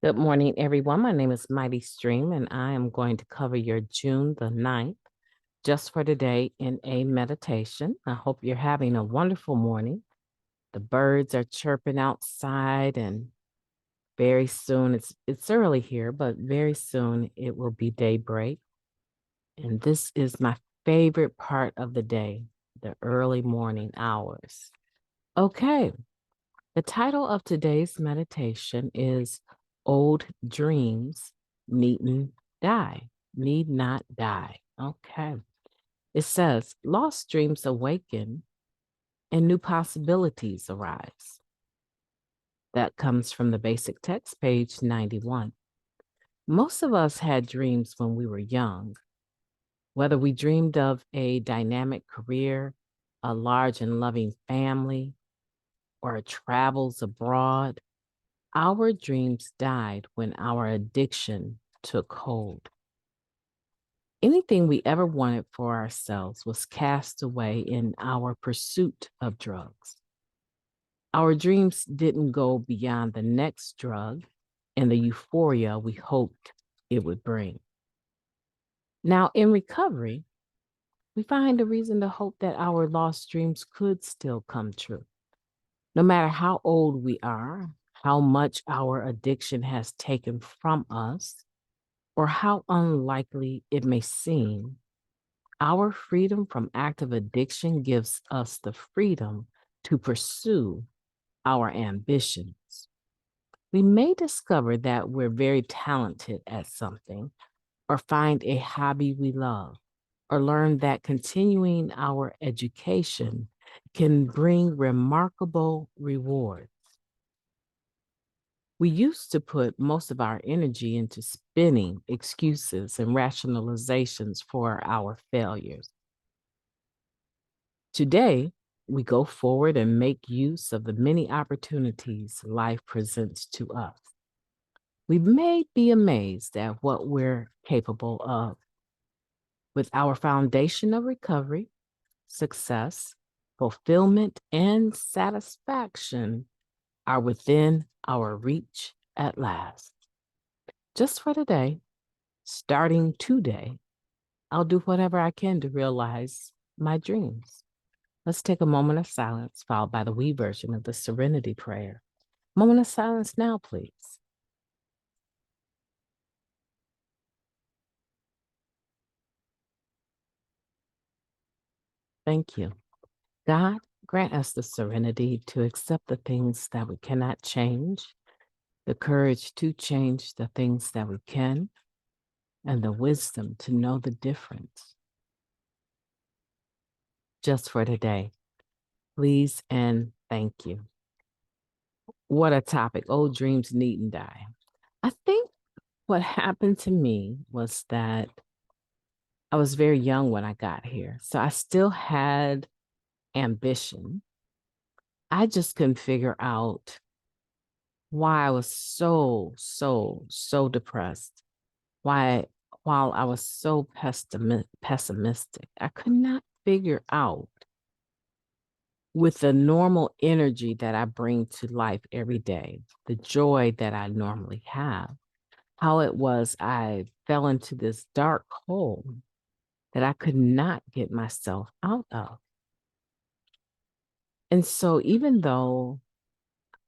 Good morning, everyone. My name is Mighty Stream, and I am going to cover your June the 9th just for today in a meditation. I hope you're having a wonderful morning. The birds are chirping outside, and very soon it's early here, but very soon it will be daybreak. And this is my favorite part of the day, the early morning hours. Okay, the title of today's meditation is Old Dreams Needn't Die. Need not die. Okay. It says, lost dreams awaken and new possibilities arise. That comes from the basic text, page 91. Most of us had dreams when we were young, whether we dreamed of a dynamic career, a large and loving family, or travels abroad. Our dreams died when our addiction took hold. Anything we ever wanted for ourselves was cast away in our pursuit of drugs. Our dreams didn't go beyond the next drug and the euphoria we hoped it would bring. Now, in recovery, we find a reason to hope that our lost dreams could still come true. No matter how old we are, how much our addiction has taken from us, or how unlikely it may seem, our freedom from active addiction gives us the freedom to pursue our ambitions. We may discover that we're very talented at something, or find a hobby we love, or learn that continuing our education can bring remarkable rewards. We used to put most of our energy into spinning excuses and rationalizations for our failures. Today, we go forward and make use of the many opportunities life presents to us. We may be amazed at what we're capable of. With our foundation of recovery, success, fulfillment, and satisfaction are within our reach at last. Just for today, starting today, I'll do whatever I can to realize my dreams. Let's take a moment of silence, followed by the we version of the Serenity Prayer. Moment of silence now, please. Thank you. God, grant us the serenity to accept the things that we cannot change, the courage to change the things that we can, and the wisdom to know the difference. Just for today, please and thank you. What a topic. Old dreams needn't die. I think what happened to me was that I was very young when I got here. So I still had ambition. I just couldn't figure out why I was so depressed. Why, while I was so pessimistic, I could not figure out with the normal energy that I bring to life every day, the joy that I normally have, how it was I fell into this dark hole that I could not get myself out of. And so, even though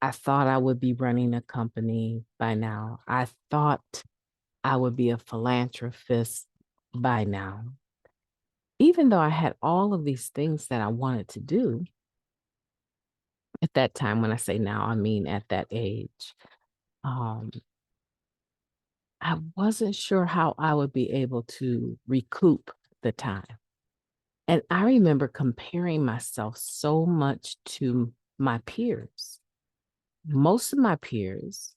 I thought I would be running a company by now, I thought I would be a philanthropist by now, even though I had all of these things that I wanted to do at that time. When I say now, I mean at that age. Um, I wasn't sure how I would be able to recoup the time. And I remember comparing myself so much to my peers. Most of my peers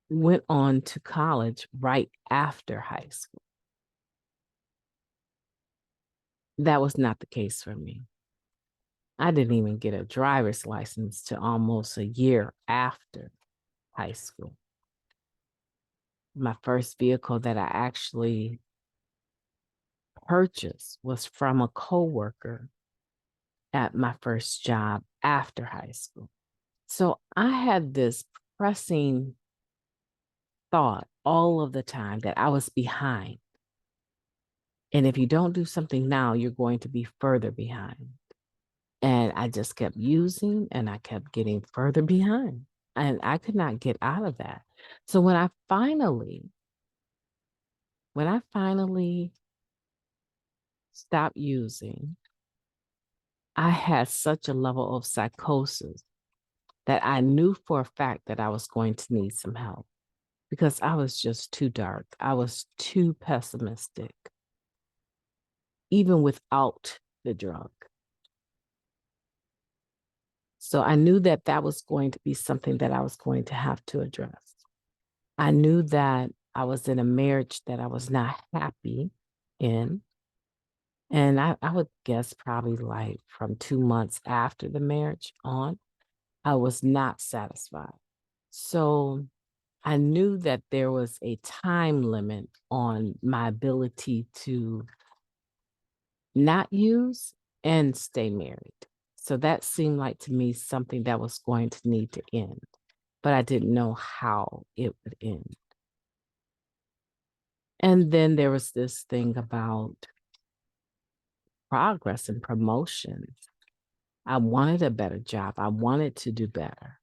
went on to college right after high school. That was not the case for me. I didn't even get a driver's license to almost a year after high school. My first vehicle that I actually purchased was from a coworker at my first job after high school. So I had this pressing thought all of the time that I was behind. And if you don't do something now, you're going to be further behind. And I just kept using and I kept getting further behind. And I could not get out of that. So when I finally stopped using, I had such a level of psychosis that I knew for a fact that I was going to need some help because I was just too dark. I was too pessimistic, even without the drug. So I knew that that was going to be something that I was going to have to address. I knew that I was in a marriage that I was not happy in. And I would guess probably like from 2 months after the marriage on, I was not satisfied. So I knew that there was a time limit on my ability to not use and stay married. So that seemed like to me something that was going to need to end, but I didn't know how it would end. And then there was this thing about progress and promotions. I wanted a better job. I wanted to do better.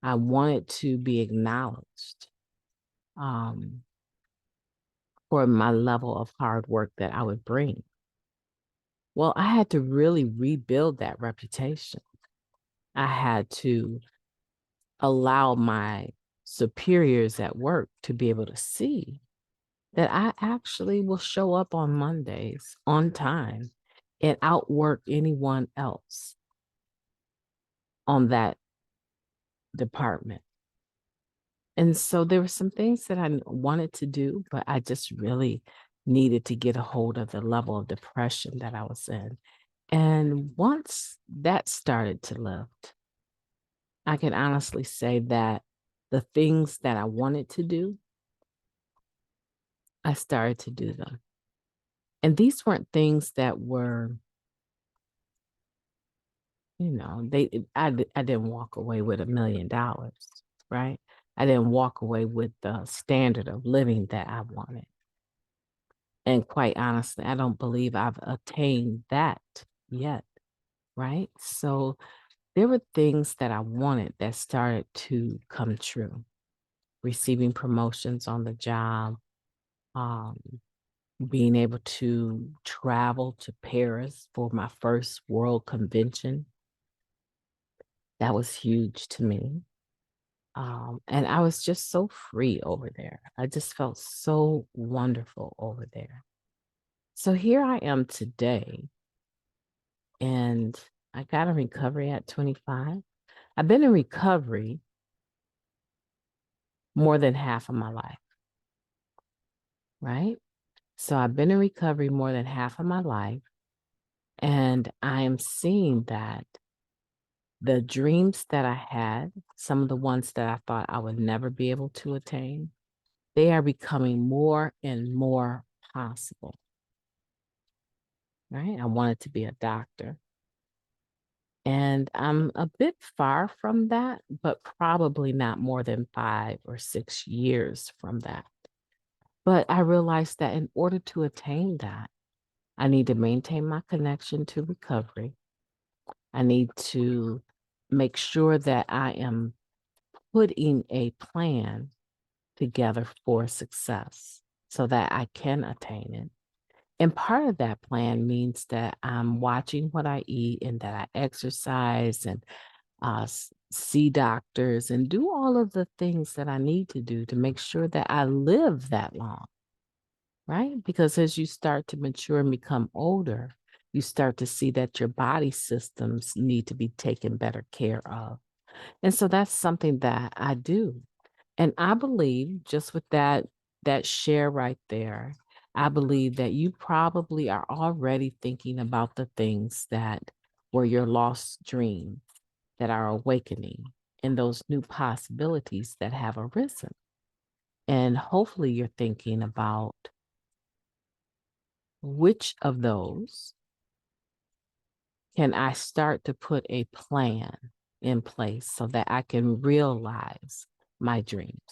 I wanted to be acknowledged um, for my level of hard work that I would bring. Well, I had to really rebuild that reputation. I had to allow my superiors at work to be able to see that I actually will show up on Mondays on time and outwork anyone else on that department. And so there were some things that I wanted to do, but I just really needed to get a hold of the level of depression that I was in. And once that started to lift, I can honestly say that the things that I wanted to do, I started to do them. And these weren't things that were, I didn't walk away with $1 million, right? I didn't walk away with the standard of living that I wanted. And quite honestly, I don't believe I've attained that yet, right? So there were things that I wanted that started to come true. Receiving promotions on the job, um, being able to travel to Paris for my first world convention. That was huge to me. And I was just so free over there. I just felt so wonderful over there. So here I am today, and I got in recovery at 25. I've been in recovery more than half of my life, right? So I've been in recovery more than half of my life, and I am seeing that the dreams that I had, some of the ones that I thought I would never be able to attain, they are becoming more and more possible, right? I wanted to be a doctor. And I'm a bit far from that, but probably not more than 5 or 6 years from that. But I realized that in order to attain that, I need to maintain my connection to recovery. I need to make sure that I am putting a plan together for success so that I can attain it. And part of that plan means that I'm watching what I eat and that I exercise and see doctors and do all of the things that I need to do to make sure that I live that long, right? Because as you start to mature and become older, you start to see that your body systems need to be taken better care of. And so that's something that I do. And I believe just with that share right there, I believe that you probably are already thinking about the things that were your lost dreams that are awakening and those new possibilities that have arisen. And hopefully you're thinking about which of those can I start to put a plan in place so that I can realize my dreams.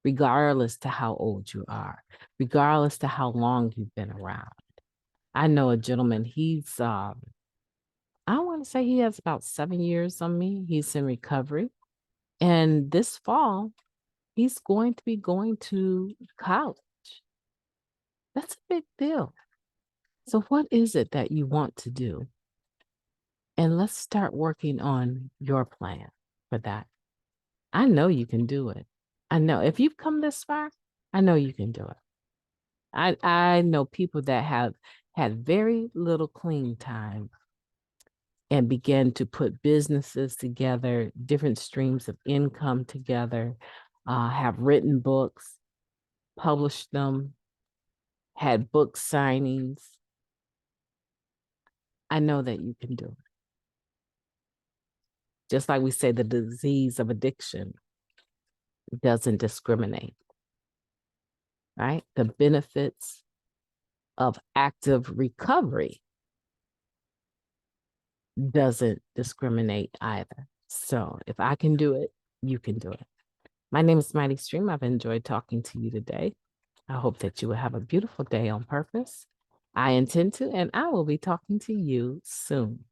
regardless to how old you are, regardless to how long you've been around. I know a gentleman, I want to say he has about 7 years on me. He's in recovery. And this fall, he's going to be going to college. That's a big deal. So, what is it that you want to do? And let's start working on your plan for that. I know you can do it. I know if you've come this far, I know you can do it. I know people that have had very little clean time and began to put businesses together, different streams of income together, have written books, published them, had book signings. I know that you can do it. Just like we say, the disease of addiction doesn't discriminate, right? The benefits of active recovery doesn't discriminate either. So if I can do it, you can do it. My name is Mighty Stream. I've enjoyed talking to you today. I hope that you will have a beautiful day on purpose. I intend to, and I will be talking to you soon.